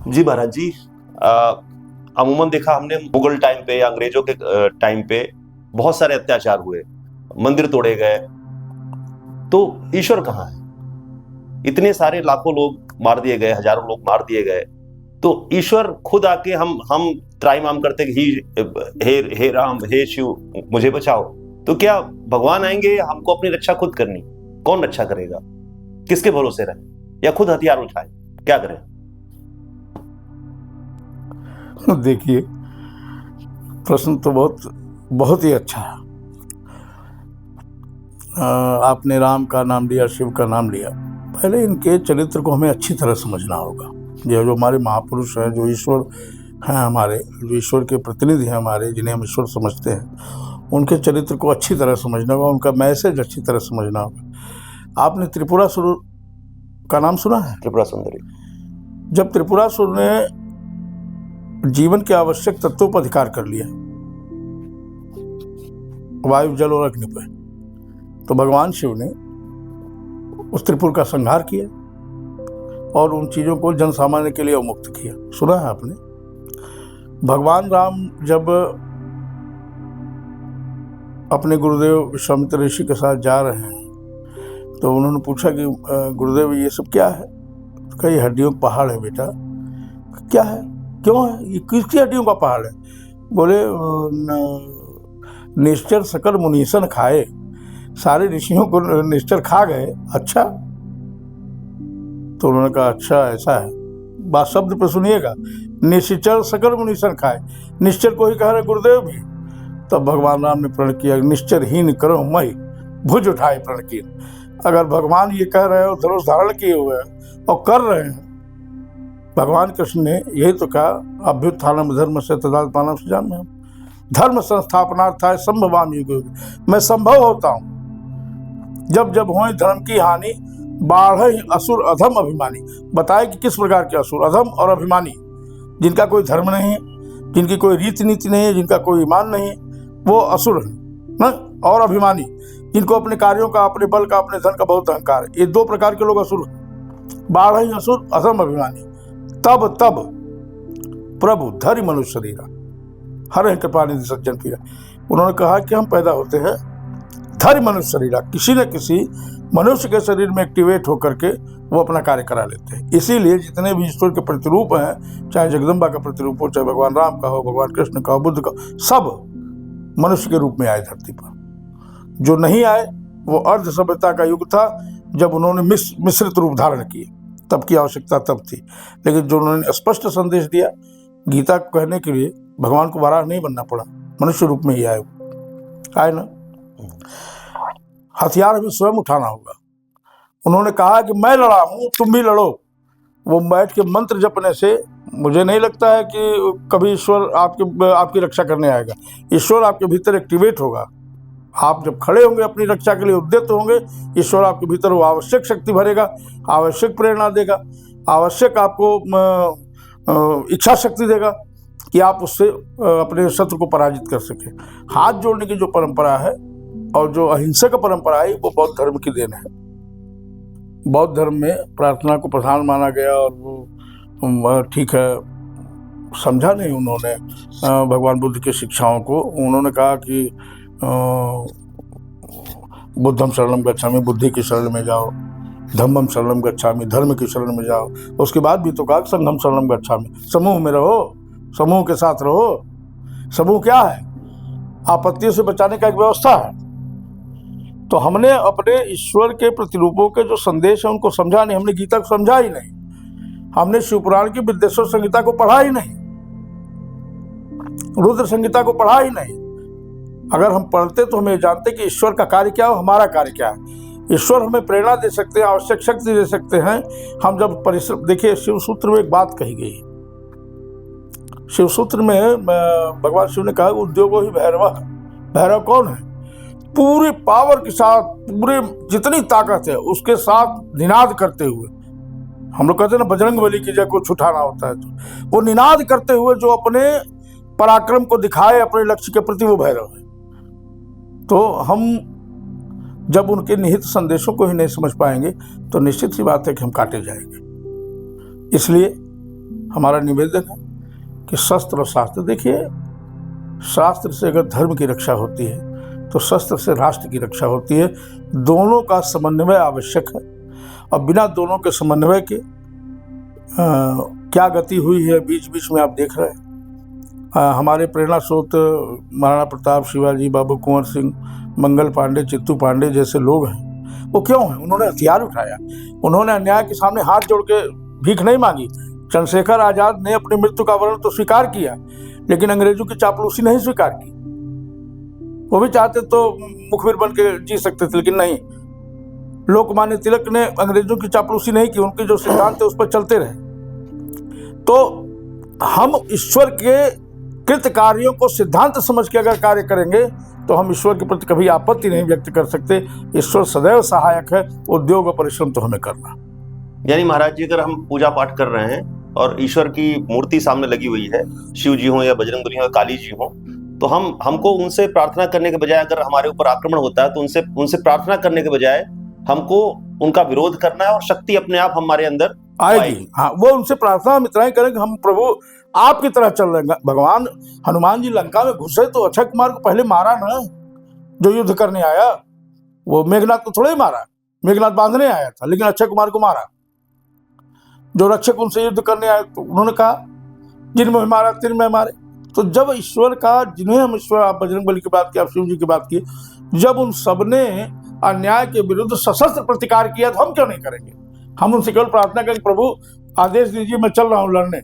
जी महाराज जी, अमूमन देखा हमने मुगल टाइम पे या अंग्रेजों के टाइम पे बहुत सारे अत्याचार हुए, मंदिर तोड़े गए, तो ईश्वर कहाँ है? इतने सारे लाखों लोग मार दिए गए, हजारों लोग मार दिए गए, तो ईश्वर खुद आके हम त्राहिमाम करते कि हे राम, हे शिव, मुझे बचाओ। तो क्या भगवान आएंगे या हमको अपनी रक्षा खुद करनी? कौन रक्षा करेगा? किसके भरोसे रहे, या खुद हथियार उठाए? क्या करें? देखिए, प्रश्न तो बहुत ही अच्छा है। आपने राम का नाम लिया, शिव का नाम लिया। पहले इनके चरित्र को हमें अच्छी तरह समझना होगा। ये जो हमारे महापुरुष हैं, जो ईश्वर हैं हमारे, जो ईश्वर के प्रतिनिधि हैं हमारे, जिन्हें हम ईश्वर समझते हैं, उनके चरित्र को अच्छी तरह समझना होगा, उनका मैसेज अच्छी तरह समझना होगा। आपने त्रिपुरासुर का नाम सुना है? त्रिपुरा सुंदरी। जब त्रिपुरासुर ने जीवन के आवश्यक तत्वों पर अधिकार कर लिया, वायु, जल और अग्नि पर, तो भगवान शिव ने उस त्रिपुर का संहार किया और उन चीजों को जन सामान्य के लिए उन्मुक्त किया। सुना है आपने? भगवान राम जब अपने गुरुदेव विश्वामित्र ऋषि के साथ जा रहे हैं, तो उन्होंने पूछा कि गुरुदेव ये सब क्या है? तो कहा, ये हड्डियों का पहाड़ है बेटा। क्या है? क्यों है? ये किसकी हड्डियों का पहाड़ है? बोले, निश्चर सकल मुनीसन खाए, सारे ऋषियों को निश्चर खा गए। अच्छा, तो उन्होंने कहा अच्छा ऐसा है। बात शब्द पे सुनिएगा, निश्चर सकल मुनीसन खाए, निश्चर को ही कह रहे गुरुदेव भी। तब भगवान राम ने प्रण किया, निश्चरहीन करो मई, भुज उठाए प्रण की। अगर भगवान ये कह रहे हो, धनुष धारण किए हुए हैं और कर रहे हैं, भगवान कृष्ण ने यही तो कहा, अभ्युत्थानम धर्म से तदात्मानम सृजाम्यहम्, धर्म संस्थापनार्थाय संभवामि युगे युगे। मैं संभव होता हूँ जब जब होए धर्म की हानि, बाढ़ असुर अधम अभिमानी। बताए कि किस प्रकार के असुर, अधम और अभिमानी, जिनका कोई धर्म नहीं है, जिनकी कोई रीति नीति नहीं है, जिनका कोई ईमान नहीं है, वो असुर है। और अभिमानी, जिनको अपने कार्यों का, अपने बल का, अपने धन का बहुत अहंकार है। ये दो प्रकार के लोग असुर हैं, बाढ़ असुर, अधम अभिमानी। तब तब प्रभु धरि मनुष्य शरीरा, हर कृपा निधि सज्जन पीरा। उन्होंने कहा कि हम पैदा होते हैं धरि मनुष्य शरीरा, किसी न किसी मनुष्य के शरीर में एक्टिवेट होकर के वो अपना कार्य करा लेते हैं। इसीलिए जितने भी ईश्वर के प्रतिरूप हैं, चाहे जगदम्बा का प्रतिरूप हो, चाहे भगवान राम का हो, भगवान कृष्ण का हो, बुद्ध का, सब मनुष्य के रूप में आए धरती पर। जो नहीं आए वो अर्ध सभ्यता का युग था, जब उन्होंने मिश्रित रूप धारण किए, तब की आवश्यकता तब थी। लेकिन जो उन्होंने स्पष्ट संदेश दिया गीता को कहने के लिए, भगवान को वराह नहीं बनना पड़ा, मनुष्य रूप में ही आए ना। हथियार हमें स्वयं उठाना होगा। उन्होंने कहा कि मैं लड़ा हूं, तुम भी लड़ो। वो बैठ के मंत्र जपने से मुझे नहीं लगता है कि कभी ईश्वर आपकी रक्षा करने आएगा। ईश्वर आपके भीतर एक्टिवेट होगा। आप जब खड़े होंगे, अपनी रक्षा के लिए उद्यत होंगे, ईश्वर आपके भीतर वो आवश्यक शक्ति भरेगा, आवश्यक प्रेरणा देगा, आवश्यक आपको इच्छा शक्ति देगा कि आप उससे अपने शत्रु को पराजित कर सके। हाथ जोड़ने की जो परंपरा है और जो अहिंसक परंपरा है, वो बौद्ध धर्म की देन है। बौद्ध धर्म में प्रार्थना को प्रधान माना गया और वो ठीक है, समझा नहीं उन्होंने भगवान बुद्ध की शिक्षाओं को। उन्होंने कहा कि बुद्धम शरणम गच्छामि, बुद्धि की शरण में जाओ, धम्मम शरणम गच्छामि, धर्म की शरण में जाओ। उसके बाद भी तो कहा संघम शरणम गच्छामि, समूह में रहो, समूह के साथ रहो। समूह क्या है? आपत्तियों से बचाने का एक व्यवस्था है। तो हमने अपने ईश्वर के प्रतिरूपों के जो संदेश है उनको समझा नहीं, हमने गीता को समझा ही नहीं, हमने शिवपुराण की विद्येश्वर संहिता को पढ़ा ही नहीं, रुद्र संहिता को पढ़ा ही नहीं। अगर हम पढ़ते तो हमें जानते कि ईश्वर का कार्य क्या है, हमारा कार्य क्या है। ईश्वर हमें प्रेरणा दे सकते हैं, आवश्यक शक्ति दे सकते हैं। हम जब परिश्रम, देखिए शिव सूत्र में एक बात कही गई, शिव सूत्र में भगवान शिव ने कहा उद्योगो ही भैरव। भैरव कौन है? पूरे पावर के साथ, पूरे जितनी ताकत है उसके साथ निनाद करते हुए, हम लोग कहते हैं ना बजरंग बली की जय कुछ उठाना होता है, तो वो निनाद करते हुए जो अपने पराक्रम को दिखाए अपने लक्ष्य के प्रति, वो भैरव है। तो हम जब उनके निहित संदेशों को ही नहीं समझ पाएंगे तो निश्चित सी बात है कि हम काटे जाएंगे। इसलिए हमारा निवेदन है कि शस्त्र और शास्त्र, देखिए शास्त्र से अगर धर्म की रक्षा होती है तो शस्त्र से राष्ट्र की रक्षा होती है। दोनों का समन्वय आवश्यक है और बिना दोनों के समन्वय के क्या गति हुई है बीच बीच में आप देख रहे हैं। हमारे प्रेरणा स्रोत महाराणा प्रताप, शिवाजी, बाबू कुंवर सिंह, मंगल पांडे, चित्तू पांडे जैसे लोग हैं, वो क्यों हैं? उन्होंने हथियार उठाया, उन्होंने अन्याय के सामने हाथ जोड़ के भीख नहीं मांगी। चंद्रशेखर आजाद ने अपनी मृत्यु का वर्ण तो स्वीकार किया, लेकिन अंग्रेजों की चापलूसी नहीं स्वीकार की। वो भी चाहते तो मुखबिर बन के जी सकते थे, लेकिन नहीं। लोकमान्य तिलक ने अंग्रेजों की चापलूसी नहीं की, उनके जो सिद्धांत थे उस पर चलते रहे। तो हम ईश्वर के कृत कार्यों को सिद्धांत समझ के अगर कार्य करेंगे तो हम ईश्वर के प्रति कभी आपत्ति नहीं व्यक्त कर सकते। ईश्वर सदैव सहायक है, उद्योग और परिश्रम तो हमें करना। यानी महाराज जी, अगर हम पूजा पाठ कर रहे हैं और ईश्वर की मूर्ति सामने लगी हुई है, शिव जी हो या बजरंगबली हो या काली जी हो, तो हमको उनसे प्रार्थना करने के बजाय, अगर हमारे ऊपर आक्रमण होता है तो उनसे प्रार्थना करने के बजाय हमको उनका विरोध करना है और शक्ति अपने आप हमारे अंदर आएगी। हाँ, वो उनसे प्रार्थना हम इतना ही करें कि हम प्रभु आपकी तरह चल रहे हैं। भगवान हनुमान जी लंका में घुसे तो अक्षय कुमार को पहले मारा ना, जो युद्ध करने आया। वो मेघनाथ को थोड़ा ही मारा, मेघनाथ बांधने आया था, लेकिन अक्षय कुमार को मारा। जो रक्षक उनसे युद्ध करने आए तो उन्होंने कहा जिनमें मारा तिन में मारे। तो जब ईश्वर का, जिन्हें हम ईश्वर, आप बजरंगबली की बात की, आप शिव जी की बात की, जब उन सबने अन्याय के विरुद्ध सशस्त्र प्रतिकार किया तो हम क्यों नहीं करेंगे? हम उनसे केवल प्रार्थना करें, प्रभु आदेश दीजिए, मैं चल रहा हूँ लड़ने।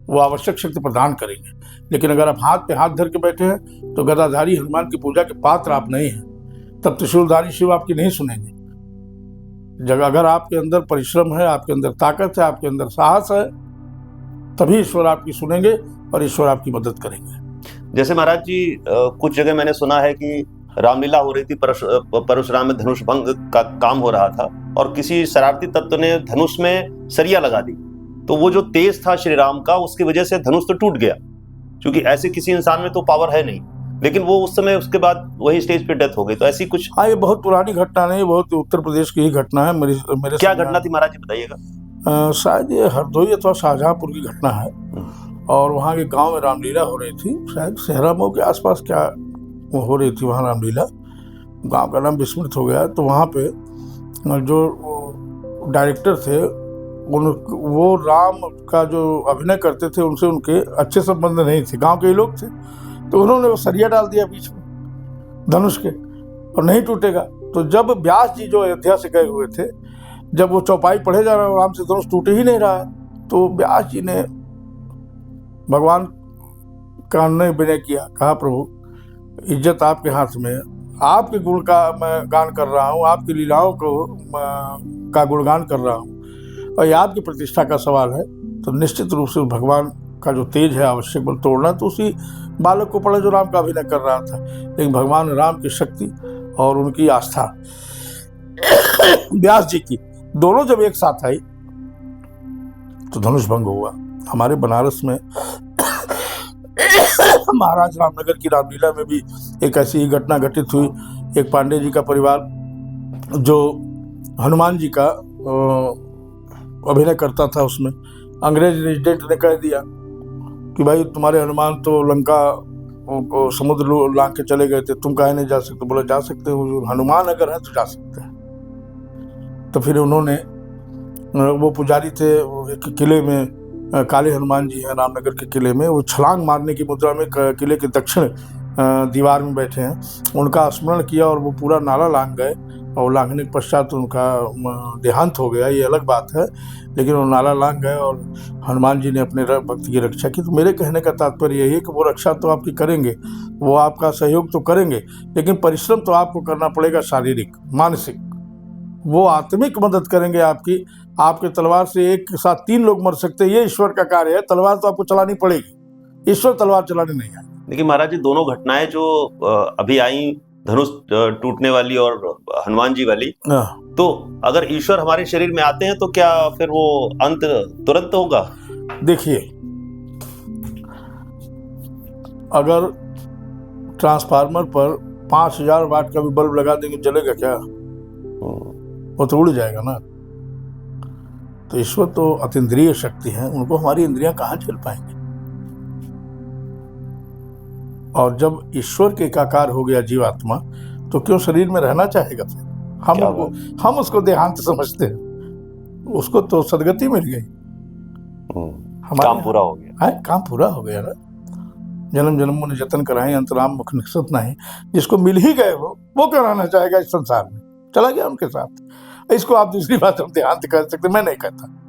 वो आवश्यक शक्ति प्रदान करेंगे। लेकिन अगर आप हाथ पे हाथ धर के बैठे हैं तो गदाधारी हनुमान की पूजा के पात्र आप नहीं हैं, तब त्रिशूलधारी शिव आपकी नहीं सुनेंगे। जब अगर आपके अंदर परिश्रम है, आपके अंदर ताकत है, आपके अंदर साहस है, तभी ईश्वर आपकी सुनेंगे और ईश्वर आपकी मदद करेंगे। जैसे महाराज जी, कुछ जगह मैंने सुना है कि रामलीला हो रही थी, परशुराम में धनुष भंग का काम हो रहा था और किसी शरारती तत्व ने धनुष में सरिया लगा दी, तो वो जो तेज था श्री राम का, उसकी वजह से धनुष तो टूट गया, क्योंकि ऐसे किसी इंसान में तो पावर है नहीं। लेकिन वो उस समय, उसके बाद वही स्टेज पे डेथ हो गई। तो ऐसी कुछ, हाँ, ये बहुत पुरानी घटना नहीं, बहुत उत्तर प्रदेश की ही घटना है। मेरे क्या घटना थी महाराज जी, बताइएगा। शायद ये हरदोई अथवा शाहजहांपुर की घटना है, और वहाँ के गांव में रामलीला हो रही थी, शायद सेहरा मऊ के आसपास क्या हो रही थी वहाँ रामलीला। गांव का नाम विस्मृत हो गया। तो वहाँ पे जो डायरेक्टर थे, वो राम का जो अभिनय करते थे, उनसे उनके अच्छे संबंध नहीं थे, गांव के ही लोग थे। तो उन्होंने वो सरिया डाल दिया बीच में धनुष के, और नहीं टूटेगा। तो जब व्यास जी जो अयोध्या से गए हुए थे, जब वो चौपाई पढ़े जा रहे हैं, राम से धनुष टूट ही नहीं रहा है, तो व्यास जी ने भगवान का विनय किया, कहा प्रभु इज्जत आपके हाथ में है, आपके गुण का मैं गान कर रहा हूँ, आपकी लीलाओं को का गुणगान कर रहा हूँ, और ये आपकी प्रतिष्ठा का सवाल है। तो निश्चित रूप से भगवान का जो तेज है आवश्यक बल तोड़ना, तो उसी बालक को पढ़े जो राम का अभिनय कर रहा था। लेकिन भगवान राम की शक्ति और उनकी आस्था व्यास जी की, दोनों जब एक साथ आई तो धनुष भंग हुआ। हमारे बनारस में महाराज रामनगर की रामलीला में भी एक ऐसी ही घटना घटित हुई। एक पांडे जी का परिवार जो हनुमान जी का अभिनय करता था, उसमें अंग्रेज रेजिडेंट ने कह दिया कि भाई तुम्हारे हनुमान तो लंका समुद्र लांग के चले गए थे, तुम काहे नहीं जा सकते? बोला जा सकते हो, हनुमान अगर है तो जा सकते हैं। तो फिर उन्होंने, वो पुजारी थे एक किले में, काले हनुमान जी हैं रामनगर के किले में, वो छलांग मारने की मुद्रा में किले के दक्षिण दीवार में बैठे हैं, उनका स्मरण किया और वो पूरा नाला लांग गए, और लांघने के पश्चात उनका देहांत हो गया, ये अलग बात है। लेकिन वो नाला लांग गए और हनुमान जी ने अपने भक्त की रक्षा की। तो मेरे कहने का तात्पर्य यही है कि वो रक्षा तो आपकी करेंगे, वो आपका सहयोग तो करेंगे, लेकिन परिश्रम तो आपको करना पड़ेगा, शारीरिक, मानसिक। वो आत्मिक मदद करेंगे आपकी। आपके तलवार से एक के साथ 3 लोग मर सकते हैं, ये ईश्वर का कार्य है। तलवार तो आपको चलानी पड़ेगी, ईश्वर तलवार चलाने नहीं आए। देखिए महाराज जी, दोनों घटनाएं जो अभी आई, धनुष टूटने वाली और हनुमान जी वाली, तो अगर ईश्वर हमारे शरीर में आते हैं तो क्या फिर वो अंत तुरंत होगा? देखिए, अगर ट्रांसफार्मर पर 5000 वाट का भी बल्ब लगा देंगे, जलेगा क्या? वो तो उड़ जाएगा ना। तो ईश्वर तो अतीन्द्रिय शक्ति है, उनको हमारी इंद्रियां कहाँ झेल पाएंगे। और जब ईश्वर के एकाकार हो गया जीवात्मा, तो क्यों शरीर में रहना चाहेगा फिर? क्या बात। हम उसको देहांत समझते हैं, उसको तो सदगति मिल गई। काम पूरा हो गया। काम पूरा हो गया ना। जन्म जन्मों ने जतन कराए, अंतराम मुख निकसत नहीं। जिसको मिल ही गए वो क्यों रहना चाहेगा इस संसार में? चला गया उनके साथ। इसको आप दूसरी बात हम देहांत कर सकते, मैं नहीं कहता।